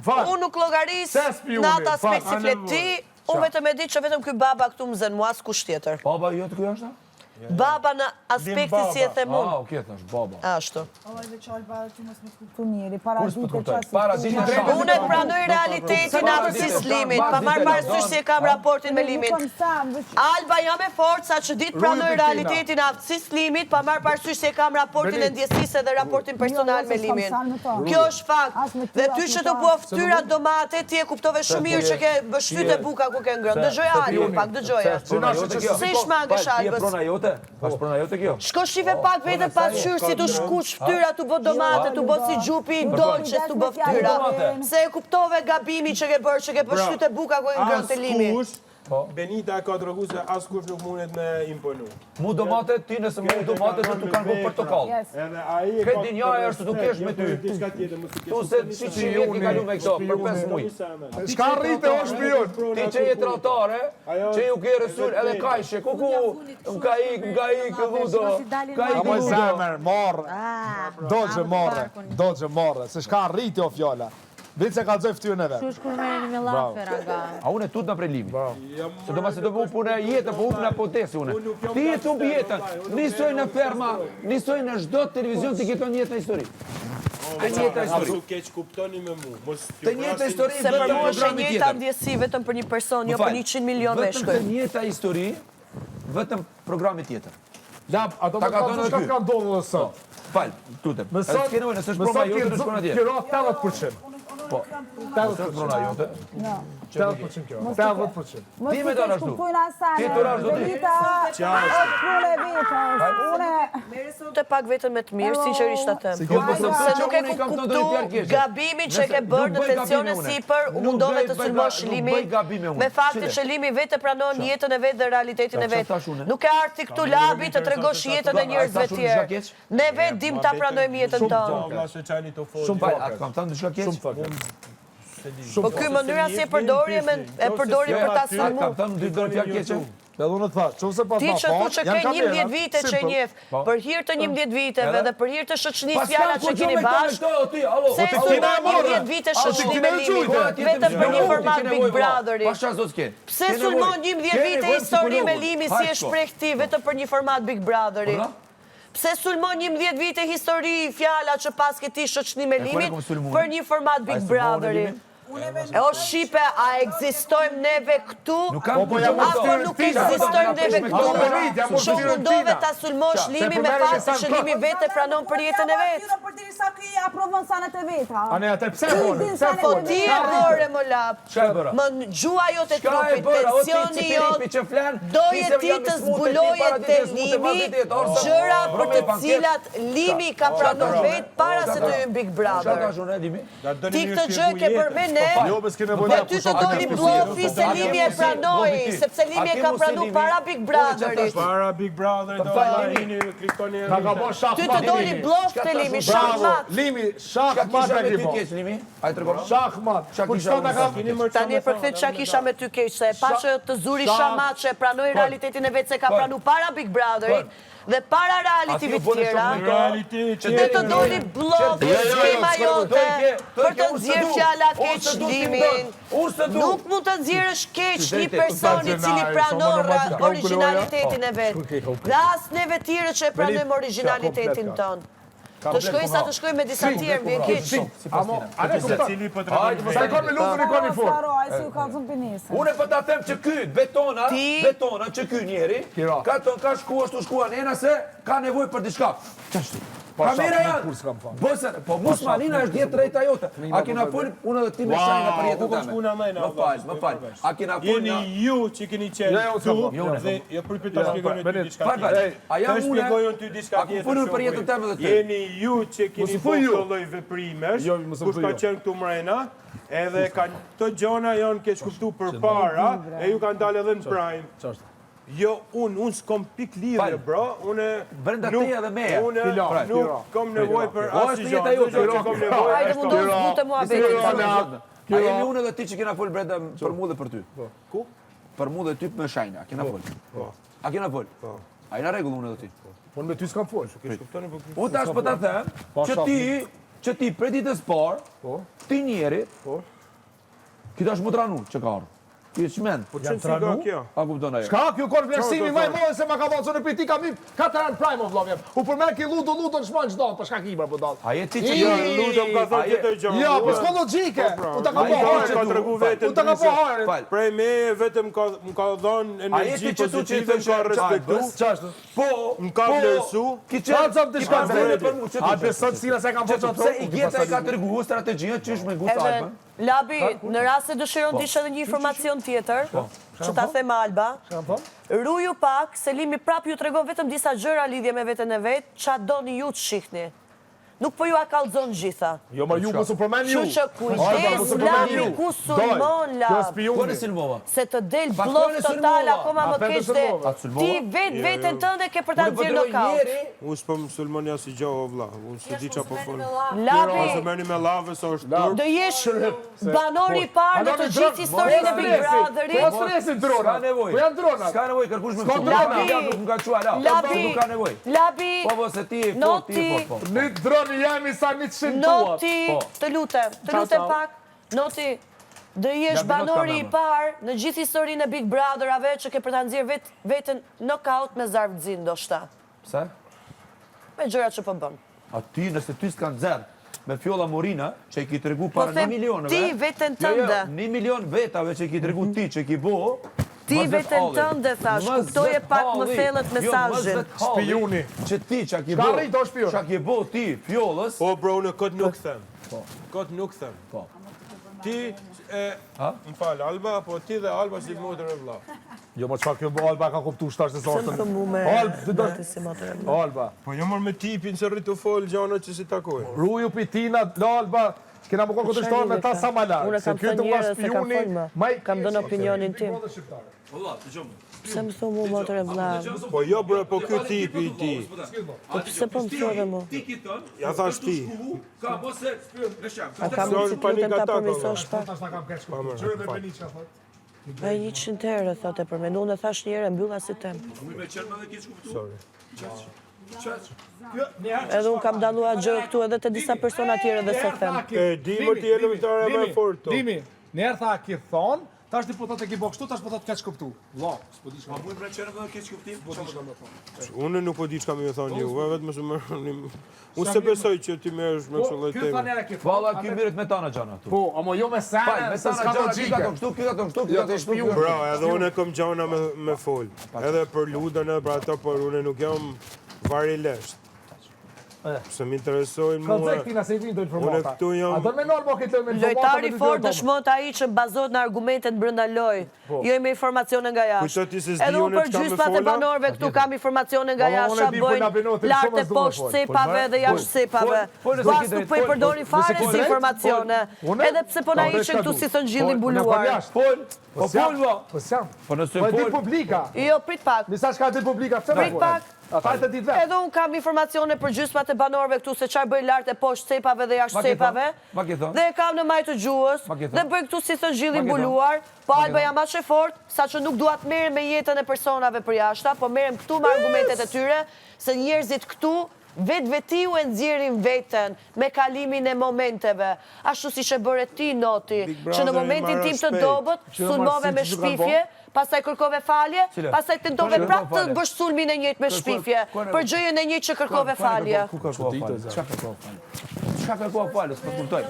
Unë nuk llogaris në atë aspekt si flet ti, unë vetëm e di që vetëm ky baba këtu më zën mua s'kush tjetër. Baba jote ky është? Baba në aspekti si e them unë. Okej, thash baba. Ashtu. Edhe Qalba ti mos më kuptu mirë, paraditë çfarë. Unë e pranoj realitetin atë si Slimit, pa marrë parasysh si e kam raportin me Limin. Alba jam e fortë sa që ditë pranoj realitetin atë si Slimit, pa marrë parasysh si e kam raportin e ndjesisë dhe raportin personal me Limin. Kjo është fakt. Dhe ty që të bua ftyra domate, ti e kuptove shumë mirë që ke bështyte buka ku ke ngrënë. Dëgjoja Alba pak, dëgjoja. Si shmangësh Albës? Është prona jote kjo? Shko shive pak vete pasqyrë si të shkush ftyra të bë domate, të bë si gjupi dolçe të bë ftyra. Se e kuptove gabimin që ke bërë, që ke bështyte buka ku e ngrënë të Limi. Benita ka treguar se askush nuk mundet me imponu. Mu domate ti nëse mu domate do të kanë bërë portokall. Edhe ai Ke dinjaja është të kesh me ty. diçka tjetër mos i Tu se si je ke kalu me këto për 5 muaj. Çka rritë o shpion? Ti që je tradtare, që ju ke resul edhe kajshe, ku nga ik vudo. Amo zemër, morë. Doxhe morë. Se shka rritë o fjalla. Vitë se ka dzoj ftyrën e vetë. Shush kur merreni me llafe raga. A unë e tut në prelimi. Se do mëse do më punë jetë, po unë apo tesi unë. Ti e tumb jetën. Nisoj në ferma, nisoj në çdo televizion ti keton jetën histori. Të njëjta histori. Asu keq kuptoni me mua. Të njëjta histori Se për vetëm mua është e programi njëjta tjetër. ndjesi vetëm për një person, jo për 100 milion Vetëm veshkuj. të njëjta histori, vetëm programi tjetër. Lap, ato më kanë shka kanë ndodhur dhe sot. Fal, tutem. Më sot, S'ke nevojë, nëse është prova jote, do shkon atje. Kiro 80%. Po. Nëse është prova jote. 80% kiro. 80%. Ti me dora ashtu. Ti dora ashtu ti. Të pak vetëm me të mirë, sinqerisht atë. Se nuk e kuptu gabimin që ke bërë në tensione sipër, u mundove të sulmosh Limin, me faktin që Limi vetë pranon jetën e vetë dhe realitetin e vetë. Nuk e arti këtu labi të tregosh jetën e njerëzve tjerë. Ne vetë dim ta pranojmë jetën tonë. Shumë fal, atë kam thënë diçka keq. Po ky mënyra si e përdori për ta sulmuar. Kam thënë dy dorë fjalë keqe. Edhe unë të thash, çose pas Ti që thu që ke 11 vite që njeh, për hir të 11 viteve dhe për hir të shoqënisë fjalat që keni bashkë, se sulmon 11 vite shoqëni me Limin, vetëm për një format Big Brotheri. Pse sulmon 11 vite histori me Limin si e shpreh ti vetëm për një format Big Brotheri? Pse sulmon 11 vite histori fjala që pas ke ti shoqëni me Limin për një format Big Brotheri? E o Shqipe, a egzistojmë neve këtu? Apo nuk egzistojmë neve këtu? Që mundove ta sulmosh Limin me faktin që Limi vete pranon për jetën e vetë? Për diri sa këj aprovon sanet e veta. Ane, atë pse bërë? Po ti e bërë, më lapë. Më në gjua jo të trupit, tensioni jo, doje ti të zbuloje të Limi, gjëra për të cilat Limi ka pranon vetë para se të jënë Big Brother. Ti këtë gjë ke bërë me ne, po ty të doli blofi se Limi e pranoj, sepse Limi e ka pranu para Big Brotherit. Para Big Brother do kliktoni. Ty të doli blof të Limi, shahmat. Limi, shahmat e kimo. Shahmat. Tani e përkthej çka kisha me ty keq, se pa që të zuri shahmat që e pranoj realitetin e vetë se ka pranu para Big Brotherit dhe para realitive të tjera, dhe të doli blok skema jote për të nxjerrë fjalat keq Limin. Nuk mund të nxjerrësh keq një personi cili pranon origjinalitetin e vet. Dhe as neve tjerë që e pranojmë origjinalitetin ton. Të shkoj sa të shkoj me disa tjerë, më vjen keq. Ale cili po tregon. Sa ka me lutën e koni fort. Unë po ta them që ky betona që ky njeri ka shkuar nena se ka nevojë për diçka. Ç'është? Kamera janë. Po Musmanina është 10 drejta jote. A kena fol unë edhe ti me shajna për jetën tënde. Më fal. A kena fol jeni ju që keni qenë këtu dhe jo për të shpjeguar ty diçka tjetër. A jam unë shpjegojon ty diçka tjetër. A folur për jetën tënde dhe ti. Jeni ju që keni bërë këto lloj veprimesh, kush ka qenë këtu mrena, edhe kanë këto gjona janë keq kuptuar përpara e ju kanë dalë edhe në prime. Jo, unë s'kom pik lidhje, bro. Brenda teja dhe meja. Unë nuk kom nevojë për asgjë gjë. Hajde mundu zbute mua vetë. A jemi unë edhe ti që kena fol Brenda për mu dhe për ty? Ku? Për mu dhe ty me shajna, a kena fol? A kena fol? A jena regull unë edhe ti? Po në me ty s'kam fol. Unë tash për ta them që ti për ditës parë, ti njeri, Kita është më tranu që ka ardhë. Ki çmend. Po çfarë si ka kjo? A kupton ajo? Shka kjo kon vlerësimi më i madh se ma ka dhënë zonë për ti kam 4 herë prime of love. U përmend ki ludo shmon çdo, po shka ki bra po dall. A je ti që Lutem ka thënë tjetër gjë. Jo, po s'ka logjike. U ta ka Ai po ka tregu vetëm. U ta ka po hare. Prej me vetëm më ka dhënë energji pozitive, më ka respektu. Ç'është? Po, më ka vlerësu. Ki Çfarë të shka për mua? A beson sila se kam Çeto pse i gjeta e ka treguar strategjinë që është me gust Edhe, Alba. Labi, në rast se dëshiron të ishte edhe një informacion tjetër, që ta them Alba, ruju pak, se Limi prap ju tregon vetëm disa gjëra lidhje me veten e vet, ç'a doni ju të shihni. Nuk po ju a kallëzon gjitha. Jo, ma ju mos u përmend ju. Kështu që kujdes, Labi, ku sulmon, Kjo Lab. spioni. Ku në Silvova? Se të del blok total akoma më keq dhe ti veten tënde ke për ta nxjerrë nokaut. Unë s'po sulmonja si gjë o vlla. Unë s'e di çfarë po fol. Labi, Ose merrni me lavë se është turp. do jesh banori i parë në të gjithë historinë e Big Brotherit. Po stresin drona. Ka nevojë. Po janë drona. Ska nevojë kërkush me S'ka këtu. drona. Nuk më ka çuar la. Labi, Nuk ka nevojë. Labi, Po se ti e fort, ti e fort. Në droni jemi sa 100 tuat. Noti, të lutem pak, Noti, do jesh banori i parë në gjithë historinë e Big Brotherave që ke për ta nxjerrë veten knockout me zarfzin ndoshta. Pse? Me gjërat që po bën. A ti nëse ty s'kan nxerr me fjolla Morina që i ki tregu para 1 them, milionëve. ti veten Jo, tënde. 1 milion vetave që i ki tregu ti që i ki bo. Ti veten tënde thash, kuptoje pak më thellët mesazhin. Spioni. Që ti që ki Shka bo. rrit o shpion? Që ki bo ti fjollës. Po bro, në kot nuk them. Kot nuk them. Po. Ti më fal Alba, po ti dhe Alba si motër e vlla. Jo, mo çfarë kjo Alba ka kuptuar shtash se Se më sortën. thëmu me Alba, si motër. Alba. Po jo më me tipin se rrit të fol gjana që si takoj. Ruju pitina, Alba. Kena më kohë kundërshtar me ta sa më lart. Unë kam thënë njerëz se kam folmë. Kam dhënë opinionin tim. Pse më thumu motër e vlla? Po jo bre, po ky tipi i ti. Po pse po më thua mu? Ja thash ti. Ka mos e rëshaq. A kam Sorry, si panik lutem ta atak, përmirësosh pak? Tash na kam keq Pa, kuptuar. Çfarë me Beniçka thot? Ai 100 herë thotë për me, unë e thash një herë mbylla si tem. Sorry. Edhe unë kam dalluar gjë këtu edhe te disa persona tjerë dhe se them. E di më ti e lëviztare më fort. Dimi, në herë tha ki thon, tash ti po thotë ki bo kështu, tash po thotë keq kuptu. Vlla, s'po di çfarë. Mund më çerë më keq kuptim. Unë nuk po di çka më thoni ju, vetëm se merrni. Unë se besoj që ti merresh me çdo Ky tha temë. herë ki. Valla ky mirët me tana gjana tu. Po, ama jo me sa, Me se tana s'ka gjana ky ka logjike. kështu, ky ka kështu, ky ka kështu. Bra, edhe unë kam gjana me fol. Edhe për ludën edhe për ato, por unë nuk jam vari lesht. Se më interesojnë Ka mua. zek tina se i vinë do Unë informata. këtu jam. A do me nol mo këtë me informata. Lojtari fort dëshmon ai që bazohet në argumentet brenda loj. Jo me informacione nga jashtë. Kujto ti se s'di Edhe unë unë për çka më gjysmat e fola? banorëve këtu kam informacione nga Unë jashtë, e di, po na bojnë benote, lart shumë e s'do me poshtë fol. cepave dhe jashtë cepave. Pas nuk po i përdori fare si informacione. Edhe pse po na ishin këtu si thon gjilli mbuluar. Fol. Po fol valla. Po s'jam. Po nëse Po e di fol. publika. Jo, prit pak. Nisa shka di publika, pse Prit pak. Ata të ditë vetë. Edhe unë kam informacione për gjysmat e banorëve këtu se çfarë bëj lart e poshtë cepave dhe jashtë cepave. Ma ke thon? Dhe e kam në majtë të gjuhës. Ma ke thënë? Dhe bëj këtu si thon gjilli Ma ke thënë? mbuluar. Po Alba jam aq e fort, saqë nuk dua të merrem me jetën e personave për jashta, po merrem këtu me argumentet e tyre, se njerëzit këtu vetiu e nxjerrin veten me kalimin e momenteve. Ashtu siç e bëre ti Noti, që në momentin tim të dobët sulmove me shpifje, pastaj kërkove falje, pastaj tentove prapë të bësh sulmin e njëjtë me shpifje, për gjëjen e njëjtë që kërkove falje. Ku kërkova falje? Çfarë kërkova falje? Çfarë kërkova falje? S'po kuptoj.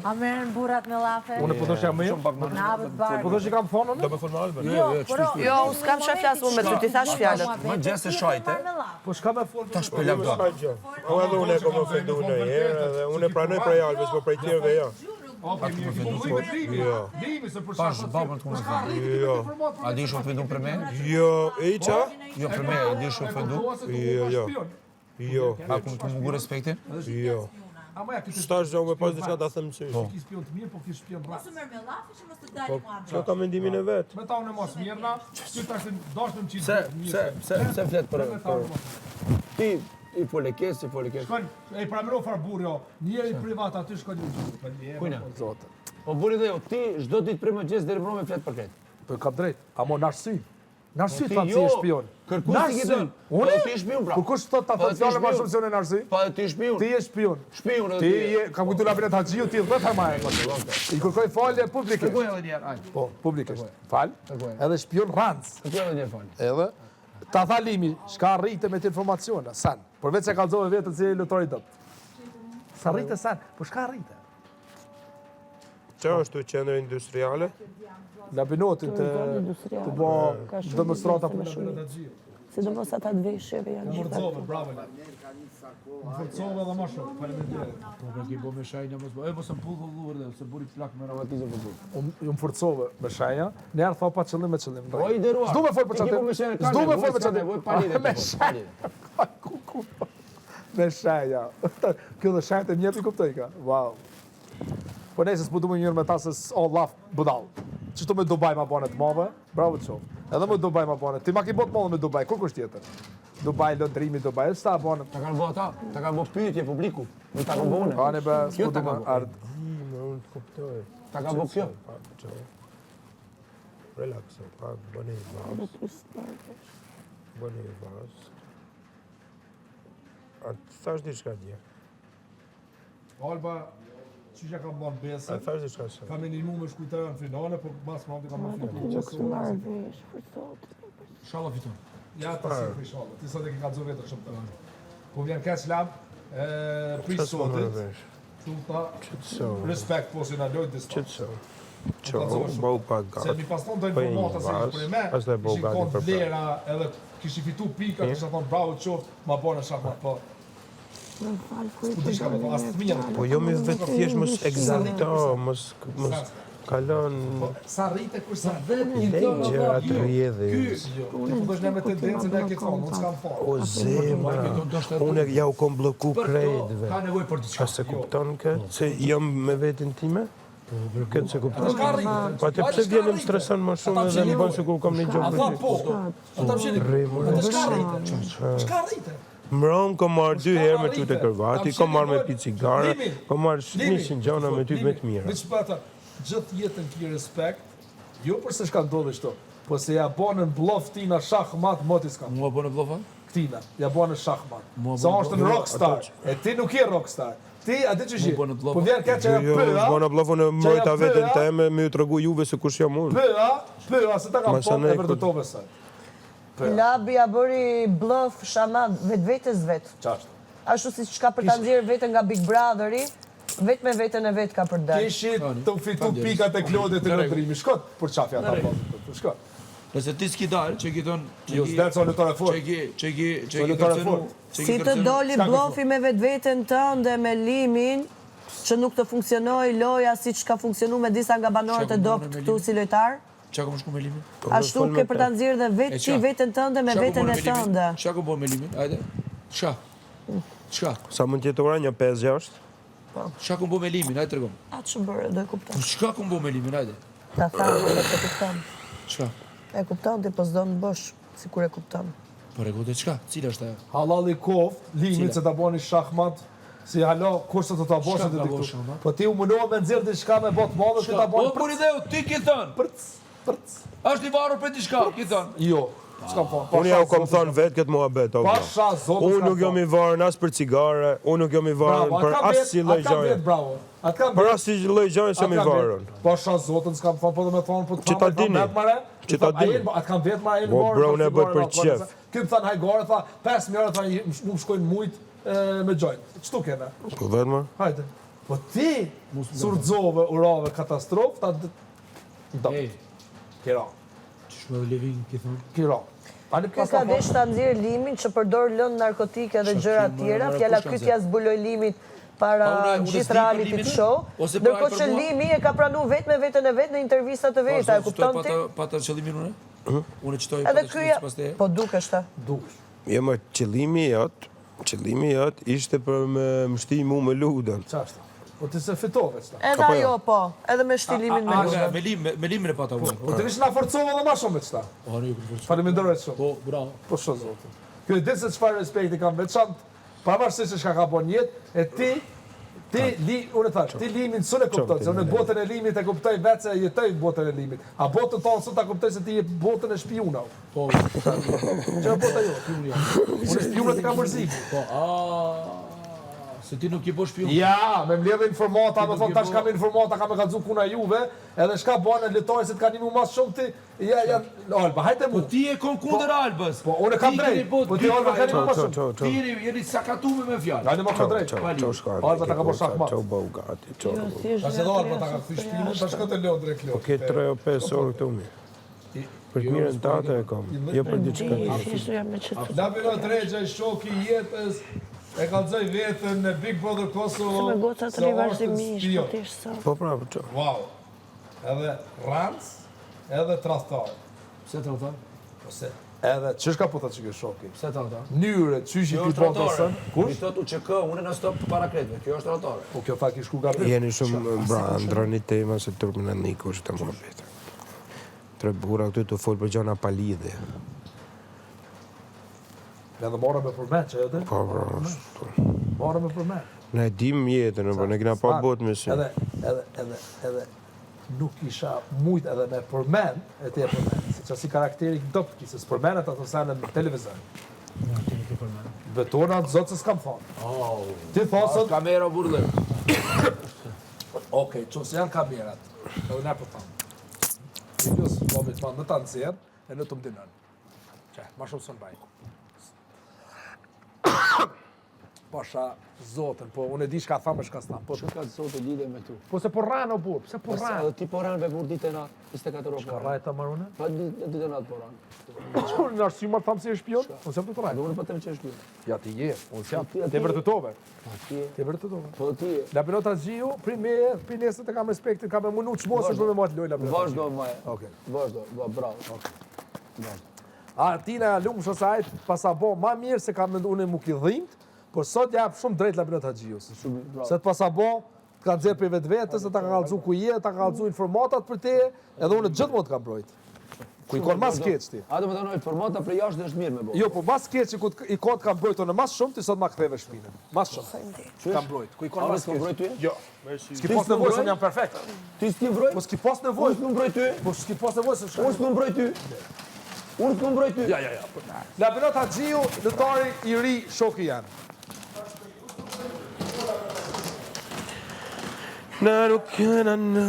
A merren burrat me llafe? Unë po thosh jam më. Në hapët barë. Po thosh i kam thonë unë? Me fol me Alba. Jo, unë s'kam çfarë flas unë me ty, ti thash fjalët. Më gjesë shajte. Po s'ka me fol. Tash po lagdo. O edhe unë e kom ofendu në herë, edhe unë e pranoj prej Albës, po prej tjerëve jo. Jo. Dimi se për Pash babën të unë. Jo. A di shumë ofendu për me? Jo, e i qa? Jo për me, a di shumë ofendu? Jo. A ku më ngu respektin? Jo. Ama ja këtë Shtash gjo me pas diçka ta them sy. ki spion të mirë, po ki spion rrasë. Ose merr me llafe që mos të dalë mua. Çka ka mendimin e vet? Me ta unë mos mirëna, ty tash dashëm qitë. Se flet për... Ti i fole kes, i fole kes. Shkon, e pramiro farburë, jo. Njeri privat aty shkon një gjithë. Kujna? Po buri dhe jo, ti çdo ditë për mëngjes deri më me flet për këtë. Po kam drejt, a mo nash sy. Në arsye të fatë si e shpion. Kërkues ti gjithë. Unë? Ti je shpion, pra. Po kush thot ta thotë fjalën më shumë se unë në arsye? Pa ti je shpion. Ti je shpion. Shpion Ti je kam kujtuar labinet Haxhiu, ti 10 harmaje. I kërkoj falje publike. Kërkoj edhe një herë. Po, publikisht. Fal. Edhe shpion ranc. Kërkoj edhe një herë fal. Edhe ta tha Limi, s'ka rritë me të informacione, san. Përveç se kallzove vetën si lotari dop. Sa rritë san, po s'ka rritë. Çfarë është qendër industriale? Labinotin të bo demonstrata për labinet Haxhiu. Sidomos ata të veshjeve janë gjithë. Forcove, bravo. Forcove edhe më shumë, faleminderit. Po ka ki bo me shajnë mos bo. E mos më pull vëllur dhe se buri plak me ravatizë për bur. Unë forcove me shenja, në herë tha pa qëllim me qëllim. Po i deruar. S'du me fol për qëllim. S'du me fol për qëllim. Me shenja. Me shenja. Kjo dhe shenjë të mjepi kuptoj ka. Wow. Po nejse s'pu du me njërë me ta se s'o laf budal. Qështu me Dubai ma bane të madhe, bravo të qovë. Edhe me Dubai ma bane. Ti ma ki bot madhe me Dubai, kur kështë tjetër? Dubai, lëndrimi Dubai, s'ta bane. Ta kanë bërë ata, ta kanë bërë pyetje publiku. Nuk ta kanë bërë. Ka një be, s'pu du me ardë. Unë të kuptoj. Ta kanë bërë kjo. Relaxo, pak, bëni vas. Bëni vas. A të thash diçka dje? Alba, qysha kam banë A besë, të thash diçka se? kam e një në shkujtëra në finale, po mas më kam në finale. Shala fiton. Ja, ta si për shala, ti sot e ke kalëzu vetër shumë të rëndë. Po vjen keq lam, prish sotit, tuta, respekt po si në lojt disë. Qëtëso. Qo, bëu pak Se gatë. mi pas tonë dojnë formata se ishë për e me, Pastaj bëu ishë gati konë për vlera, edhe kishë fitu pika, kishë thonë bravo qoftë, ma bërë në shakmat, po. S'ku di shka me thonë, asë të mirë. Po jo me vetë thjesht mos egzalto, mos kalon Sa rrite kur sa vetë një gjëra të rrjedhjes. Ti po dosh ne me tendencën e ke thonë, unë s'kam fare. O zemra, unë ja u kom bloku krejtëve. Ka nevoj për diçka. A se kupton këtë? Se jam me veten time? Këtë se kupton? S'ka rrite. Pa te pse vjenë më streson më shumë edhe më bën sikur kam një A gjë tha për po, ty. ata më qeni, ata s'ka rrite. S'ka rrite. Mrom kam marrë 2 herë me ty te kërvati, kam marrë me pi cigare, kam marrë 100 gjana me ty me të mira. Me që pata, gjithë jetën ki respekt, jo përse shka ndodhe shto, po se ja bonën blof tina shahmat, moti s'ka. Mua bënë vllofa? Këtina, ja bonën shahmat. Sa është në rockstar, e ti nuk je rockstar. Ti, a di që shi, bënë bllova. po vjen ka që Jo, përa, bona blofon e mbrojta veten teme, më ju tregu juve se kush jam unë. përa, se ta kam Masa po ne e vërtetove saj. Labi ja bëri bluff shaman vetes vet. Qashtë. Ashtu si çka për ta nxjerrë veten nga Big Brotheri, vetëm me veten e vet ka për dalë. Kishit të fitu pikat e klodit të lëndrimi. Shkot, për qafja ta po. Shkot. Nëse ti s'ki dalë, që ki thonë... Jo, s'delë sa lutore fort. Që ki lutore kërcenu... fort. Si të doli bllofi me vetveten tënde me Limin, që nuk të funksionoi loja siç ka funksionuar me disa nga banorët e dopt këtu si lojtar? Qa kom shku me Limin? Ashtu ke për ta nxjerrë dhe vetë ti veten tënde me veten e tënde. Qa kom bërë me Limin? Ajde. Qa? Qa? Sa mund të jetë ora një 5-6? Qa kom bërë me Limin? Ajde tregom. Atë që bërë, do e kupton. Qa kom bërë me Limin? Ajde. Ta thamë dhe të kupton. Qa? E kupton ti, po s'do në bësh, si kur e kupton. Po regote qka? Cila është ajo? Halali koft, limit se ta bani shahmat, si halo kurse të ta bosh Shka të ka diktu. bosh, ama? Po ti u mundoha me nxjerr diçka me bot madhe që ta Po, bani por ideu, ti ki thënë. prc. Është i varur për diçka, ki thënë. Jo, s'kam po. Unë ja u kom thonë vetë këtë muhabet, o vla. Pasha zotë. Unë nuk jam i varën as për cigare, unë nuk jam i varën për as si lloj gjaje. Bravo. Atë kam Për as si lloj gjaje s'jam i varën. Pasha zotën s'kam thonë, po do me thonë po të Që ta dini. Që ta dini. Atë kam vetë ma e Po, bro, ne bëj për qef. Ky më thanë hajgore, tha 5 mijë tha nuk shkojnë mujt me gjojnë. Ç'tu kena? Po vetëm. Hajde. Po ti surxove, urave katastrofë, ta do. Ej, Kira. që shme dhe Levin, ki thënë. Kira. Ani Ky pas ka vesh ta nxjerr Limin që përdor lëndë narkotike dhe gjëra të tjera, fjala ky t'ia zbuloi Limit para Unë gjithë s'di për reality Limin, show, ose po ndërkohë ai që për mua? Limi e ka pranuar vetë me veten e vet në intervista të veta, e kupton ti? Pa ta qëllimin unë? Unë qëtoj Edhe pa ky të pas te. po dukesh ta. Jo, më qëllimi jot ishte për me mshti mu me ludën. Ç'është? Po ti se fitove ç'ta. Edhe ajo po, edhe me shtilimin me Limin. Me Limin e pata unë. Po ti kish na forcove edhe më shumë me ç'ta. Po, në ju këtë Faleminderoj shumë. Po, bravo. Po shoh zotin. Ky e di se çfarë respekti kam veçantë, pavarësisht se çka ka bën jetë, e ti Unë thash, ti limin s'unë e kuptoj, se unë botën e limit e kuptoj vetë se jetoj botën e limit. A botën tonë sot ta kuptoj se ti je botën e shpionave. Po. Çfarë bota jo? Unë shpionat e kam mërzit. Po, se ti nuk je bo shpion. Ja, me mbledh informata, më thon tash kam informata, kam e kallzu kuna juve, edhe çka bën lojtarët se të kanë më mas shumë ti. Ja, Alba, hajde mu. Po ti je kon kundër Albës. Po unë kam drejt. Po ti Alba kanë më shumë. Ti jeni sakatuar me fjalë. Jani më kanë drejt. Alba ta ka bërë shakma. Çau bogati, çau. Tash edhe Alba ta ka fysh shpinën, tash këtë lodh drejt lodh. Ke 3 o 5 orë këtu mi. Për mirën tate e kam, jo për diçka tjetër. Na bëno drejtë shoku i jetës. E kallzoj vetën në Big Brother Kosovo. Se me goca të ri vazhdimisht, Po prapë, çau. Wow. Edhe ranc, edhe tradhtar. Pse tradhtar? Ose edhe ç'është ka po ta çike shoku. Pse tradhtar? Mënyrë, çyshi ti po të sën. Mi thot UÇK, unë në stop para kretëve. Kjo është rrotare. Po kjo fakt i shku gabim. Jeni shumë ndrani tema se turpin e Niku është të mohabet. Tre burra këtu të fol për gjëna pa lidhje. Edhe morëm me përmend që edhe. Po, Morëm me përmend. Ne dim jetën, po ne kena pa botë me sy. Edhe nuk isha mujt edhe me përmend, e ti e përmend. Se si karakteri dop ki se s'përmendet ato sene në televizor. Betona zotë se s'kam thonë. Ti thosën... Kamera burle. Okej, qësë janë kamerat, edhe ne po thonë. Videos, lobit ma në të nëzirë, e në të më dinën. Qe, ma shumë së në bajnë. Pasha zotën, po unë e di shka thamë e shka s'thamë. Po Që ka zotë lidhe me këtu? po se po rranë o burë, pse po rranë? Edhe ti po ranë me burë ditë e natë, 24 orë. Shka rrajë ta marune? Pa ditë e natë po ranë. Unë në arsye marë thamë si e shpion, unë se më të rrajë. Unë pa të më që është bjë. Ja ti je, unë s'jam, Ti- te vërtetove. Pa ti e. Te vërtetove. Po ti e. La Benota Gjiu, prinesët e kam respektin, kam e munu që mos është me matë loj La Benota. Vazhdo, maje. Okej. Vazhdo, bravo. A Tina lumë shosajt, pasa bo ma mirë se kam unë mu ki dhimt, por sot jap shumë drejt La Benota Gjius. Se të pasa bo, të ka nxerë për vetë vetës, se ta ka kallëzu ku je, ta ka kallëzu informatat për te, edhe unë gjithmonë të kam brojt. Ku i konë mas keq ti. A do më të nëjë formata për jashtë është mirë me bo. Jo, po mas keq ku i konë të kam brojt, unë mas shumë, ti sot ma ktheve shpinën. Mas shumë. Kam brojt. Ku i konë mas s'kom brojt ty? Jo. S'ki pas nevojë se jam perfekt. Ti s'ki mbroj? Po s'ki pas nevojë. Unë s'më mbroj ty? Po s'ki pas nevojë se Unë s'më mbroj ty? Unë s'më mbroj ty? Ja. La Benota Gjiu, lëtari i ri shoku janë. Na nuk kena në...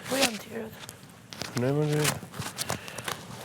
Po janë tjerët. Ne më gjithë.